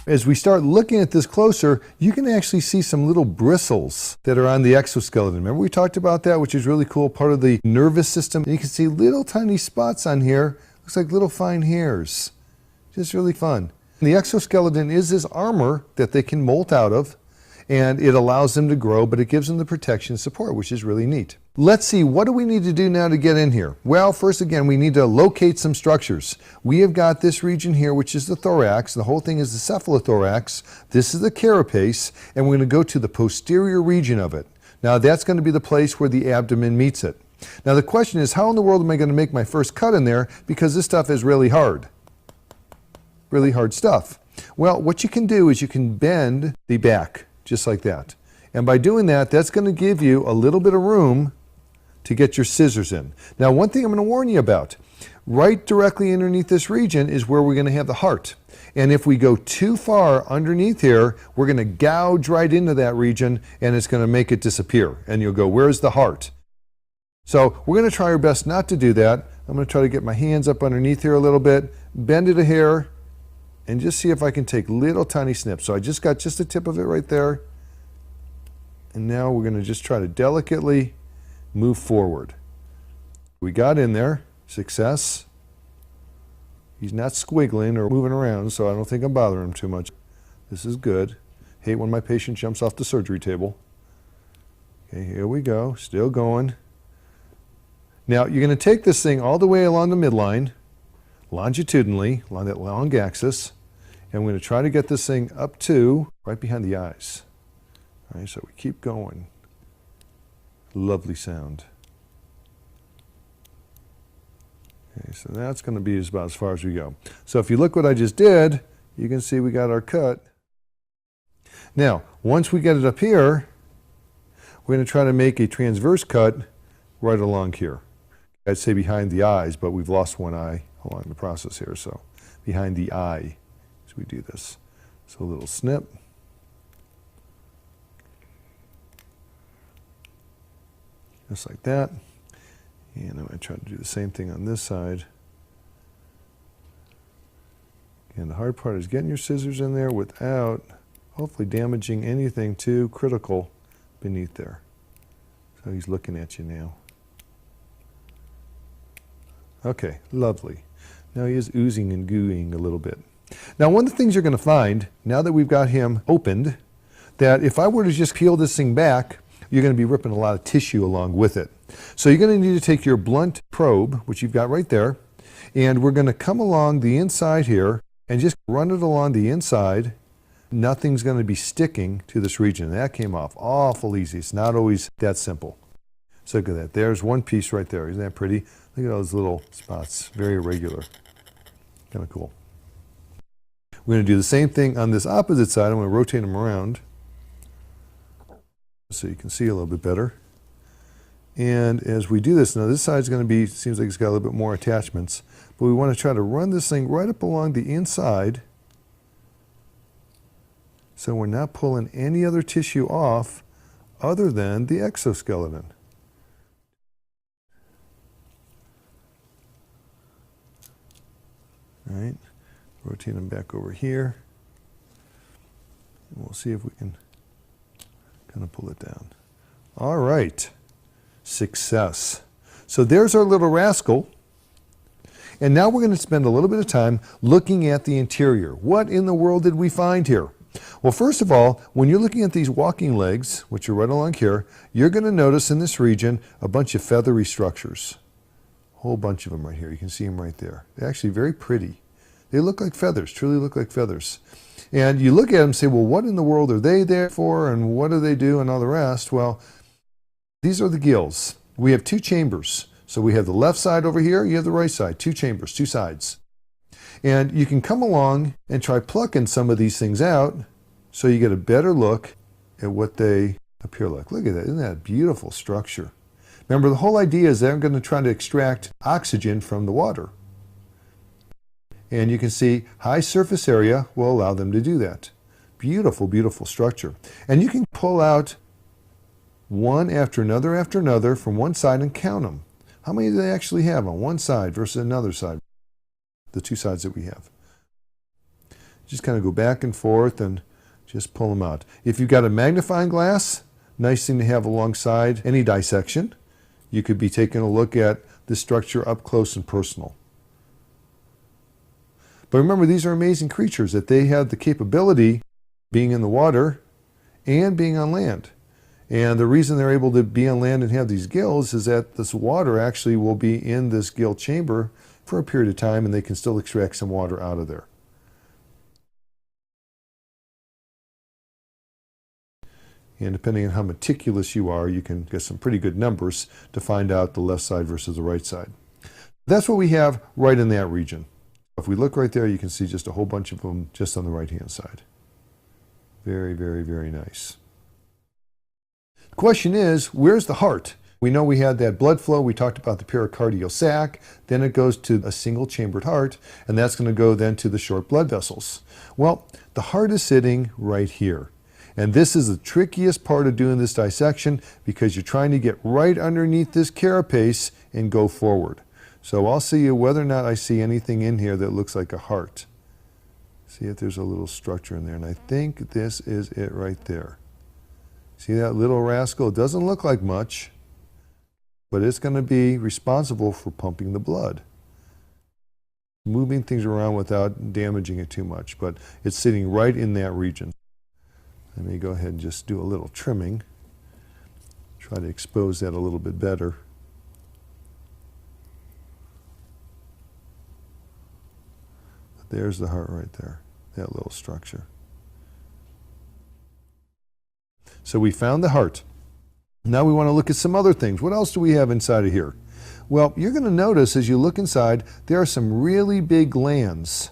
As we start looking at this closer, you can actually see some little bristles that are on the exoskeleton. Remember we talked about that, which is really cool, part of the nervous system. And you can see little tiny spots on here. Looks like little fine hairs. Just really fun. And the exoskeleton is this armor that they can molt out of, and it allows them to grow, but it gives them the protection and support, which is really neat. Let's see, what do we need to do now to get in here? Well, first again, we need to locate some structures. We have got this region here, which is the thorax. The whole thing is the cephalothorax. This is the carapace, and we're going to go to the posterior region of it. Now, that's going to be the place where the abdomen meets it. Now, the question is, how in the world am I going to make my first cut in there? Because this stuff is really hard. Really hard stuff. Well, what you can do is you can bend the back, just like that. And by doing that, that's going to give you a little bit of room to get your scissors in. Now, one thing I'm going to warn you about, right directly underneath this region is where we're going to have the heart. And if we go too far underneath here, we're going to gouge right into that region, and it's going to make it disappear. And you'll go, where's the heart? So we're going to try our best not to do that. I'm going to try to get my hands up underneath here a little bit, bend it a hair, and just see if I can take little tiny snips. So I just got just the tip of it right there. And now we're going to just try to delicately move forward. We got in there. Success. He's not squiggling or moving around, so I don't think I'm bothering him too much. This is good. Hate when my patient jumps off the surgery table. Okay, here we go. Still going. Now, you're going to take this thing all the way along the midline, longitudinally, along that long axis, and we're going to try to get this thing up to right behind the eyes. All right, so we keep going. Lovely sound. Okay, so that's going to be about as far as we go. So if you look what I just did, you can see we got our cut. Now, once we get it up here, we're going to try to make a transverse cut right along here. I'd say behind the eyes, but we've lost one eye along the process here, so behind the eye as we do this. So a little snip. Just like that. And I'm going to try to do the same thing on this side. And the hard part is getting your scissors in there without hopefully damaging anything too critical beneath there. So he's looking at you now. Okay, lovely. Now he is oozing and gooing a little bit. Now, one of the things you're going to find, now that we've got him opened, that if I were to just peel this thing back, you're going to be ripping a lot of tissue along with it. So you're going to need to take your blunt probe, which you've got right there, and we're going to come along the inside here and just run it along the inside. Nothing's going to be sticking to this region. That came off awful easy. It's not always that simple. So look at that. There's one piece right there. Isn't that pretty? Look at those little spots. Very irregular. Kind of cool. We're going to do the same thing on this opposite side. I'm going to rotate them around so you can see a little bit better. And as we do this, now this side's going to be, seems like it's got a little bit more attachments, but we want to try to run this thing right up along the inside so we're not pulling any other tissue off other than the exoskeleton. All right, rotate them back over here. And we'll see if we can kind of pull it down. All right, success. So there's our little rascal. And now we're going to spend a little bit of time looking at the interior. What in the world did we find here? Well, first of all, when you're looking at these walking legs, which are right along here, you're going to notice in this region a bunch of feathery structures. A whole bunch of them right here. You can see them right there. They're actually very pretty. They look like feathers, truly look like feathers. And you look at them and say, well, what in the world are they there for, and what do they do, and all the rest? Well, these are the gills. We have two chambers. So we have the left side over here, you have the right side, two chambers, two sides. And you can come along and try plucking some of these things out so you get a better look at what they appear like. Look at that, isn't that a beautiful structure? Remember, the whole idea is they're going to try to extract oxygen from the water. And you can see high surface area will allow them to do that. Beautiful, beautiful structure. And you can pull out one after another from one side and count them. How many do they actually have on one side versus another side? The two sides that we have. Just kind of go back and forth and just pull them out. If you've got a magnifying glass, nice thing to have alongside any dissection. You could be taking a look at the structure up close and personal. But remember, these are amazing creatures, that they have the capability of being in the water and being on land. And the reason they're able to be on land and have these gills is that this water actually will be in this gill chamber for a period of time, and they can still extract some water out of there. And depending on how meticulous you are, you can get some pretty good numbers to find out the left side versus the right side. That's what we have right in that region. If we look right there, you can see just a whole bunch of them just on the right-hand side. Very, very, very nice. The question is, where's the heart? We know we had that blood flow. We talked about the pericardial sac. Then it goes to a single-chambered heart, and that's going to go then to the short blood vessels. Well, the heart is sitting right here. And this is the trickiest part of doing this dissection, because you're trying to get right underneath this carapace and go forward. So I'll see you whether or not I see anything in here that looks like a heart. See if there's a little structure in there. And I think this is it right there. See that little rascal? It doesn't look like much, but it's going to be responsible for pumping the blood. Moving things around without damaging it too much, but it's sitting right in that region. Let me go ahead and just do a little trimming. Try to expose that a little bit better. But there's the heart right there, that little structure. So we found the heart. Now we want to look at some other things. What else do we have inside of here? Well, you're going to notice as you look inside, there are some really big glands.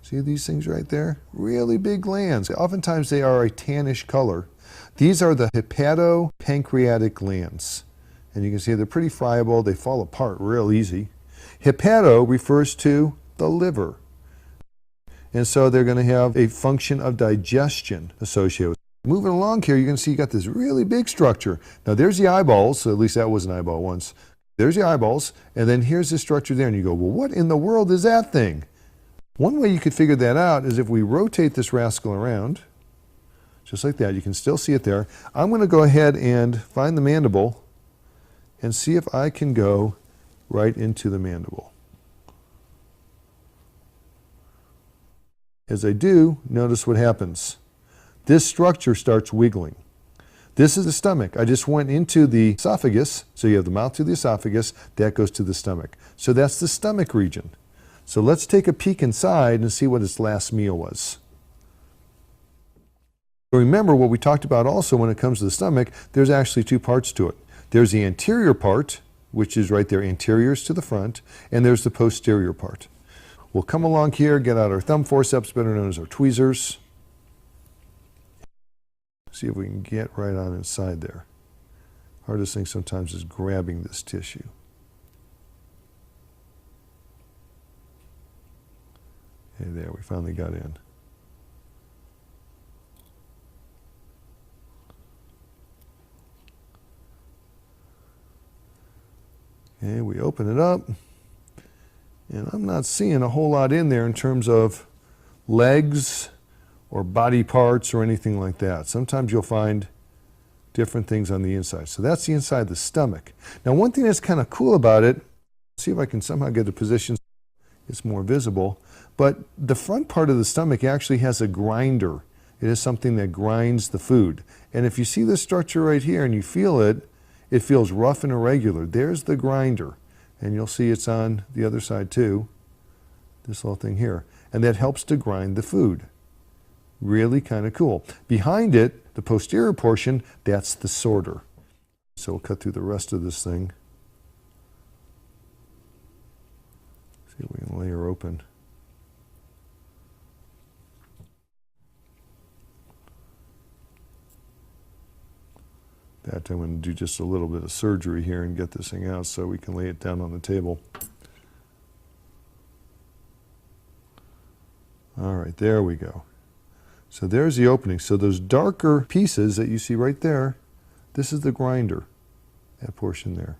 See these things right there? Really big glands. Oftentimes they are a tannish color. These are the hepatopancreatic glands. And you can see they're pretty friable. They fall apart real easy. Hepato refers to the liver. And so they're going to have a function of digestion associated with it. Moving along here, you can see you got this really big structure. Now there's the eyeballs, so at least that was an eyeball once. There's the eyeballs, and then here's the structure there, and you go, well, what in the world is that thing? One way you could figure that out is if we rotate this rascal around, just like that. You can still see it there. I'm going to go ahead and find the mandible and see if I can go right into the mandible. As I do, notice what happens. This structure starts wiggling. This is the stomach. I just went into the esophagus, so you have the mouth to the esophagus, that goes to the stomach. So that's the stomach region. So let's take a peek inside and see what its last meal was. Remember what we talked about also when it comes to the stomach, there's actually two parts to it. There's the anterior part, which is right there, anteriors to the front, and there's the posterior part. We'll come along here, get out our thumb forceps, better known as our tweezers. See if we can get right on inside there. Hardest thing sometimes is grabbing this tissue. Okay, there, we finally got in. Okay, we open it up, and I'm not seeing a whole lot in there in terms of legs or body parts or anything like that. Sometimes you'll find different things on the inside. So that's the inside of the stomach. Now, one thing that's kind of cool about it, see if I can somehow get the position so it's more visible, but the front part of the stomach actually has a grinder. It is something that grinds the food. And if you see this structure right here and you feel it, it feels rough and irregular. There's the grinder. And you'll see it's on the other side too, this little thing here. And that helps to grind the food. Really kind of cool. Behind it, the posterior portion, that's the sorter. So we'll cut through the rest of this thing. See if we can layer open. That I'm going to do just a little bit of surgery here and get this thing out so we can lay it down on the table. All right, there we go. So there's the opening. So those darker pieces that you see right there, this is the grinder, that portion there.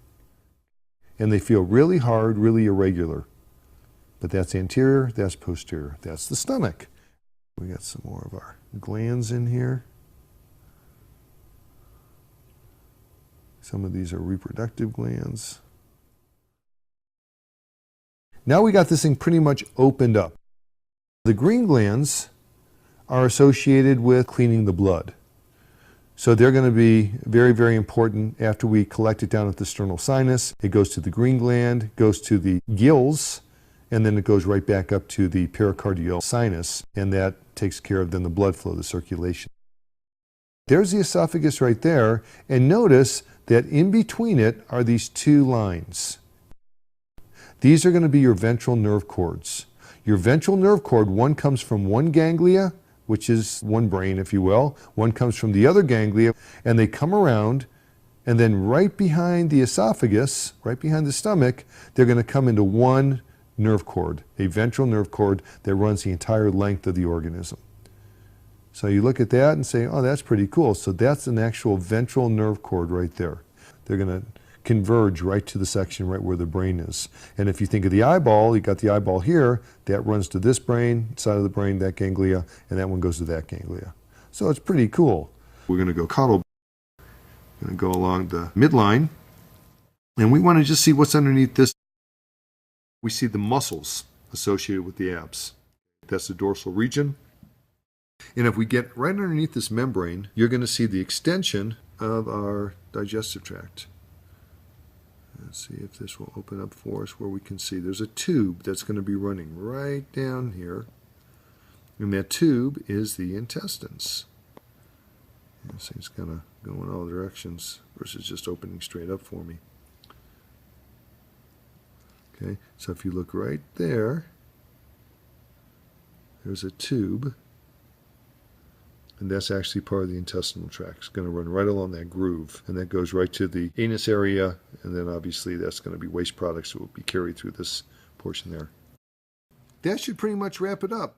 And they feel really hard, really irregular. But that's anterior, that's posterior. That's the stomach. We got some more of our glands in here. Some of these are reproductive glands. Now we got this thing pretty much opened up. The green glands are associated with cleaning the blood. So they're going to be very, very important after we collect it down at the sternal sinus. It goes to the green gland, goes to the gills, and then it goes right back up to the pericardial sinus, and that takes care of then the blood flow, the circulation. There's the esophagus right there, and notice that in between it are these two lines. These are going to be your ventral nerve cords. Your ventral nerve cord, one comes from one ganglia, which is one brain, if you will. One comes from the other ganglia, and they come around, and then right behind the esophagus, right behind the stomach, they're going to come into one nerve cord, a ventral nerve cord that runs the entire length of the organism. So you look at that and say, oh, that's pretty cool. So that's an actual ventral nerve cord right there. They're going to converge right to the section right where the brain is. And if you think of the eyeball, you got the eyeball here, that runs to this brain, side of the brain, that ganglia, and that one goes to that ganglia. So it's pretty cool. We're going to go caudal. We're going to go along the midline, and we want to just see what's underneath this. We see the muscles associated with the abs. That's the dorsal region. And if we get right underneath this membrane, you're going to see the extension of our digestive tract. Let's see if this will open up for us where we can see there's a tube that's going to be running right down here. And that tube is the intestines. This thing's kind of going all directions versus just opening straight up for me. Okay, so if you look right there, there's a tube. And that's actually part of the intestinal tract. It's going to run right along that groove, and that goes right to the anus area, and then obviously that's going to be waste products that will be carried through this portion there. That should pretty much wrap it up.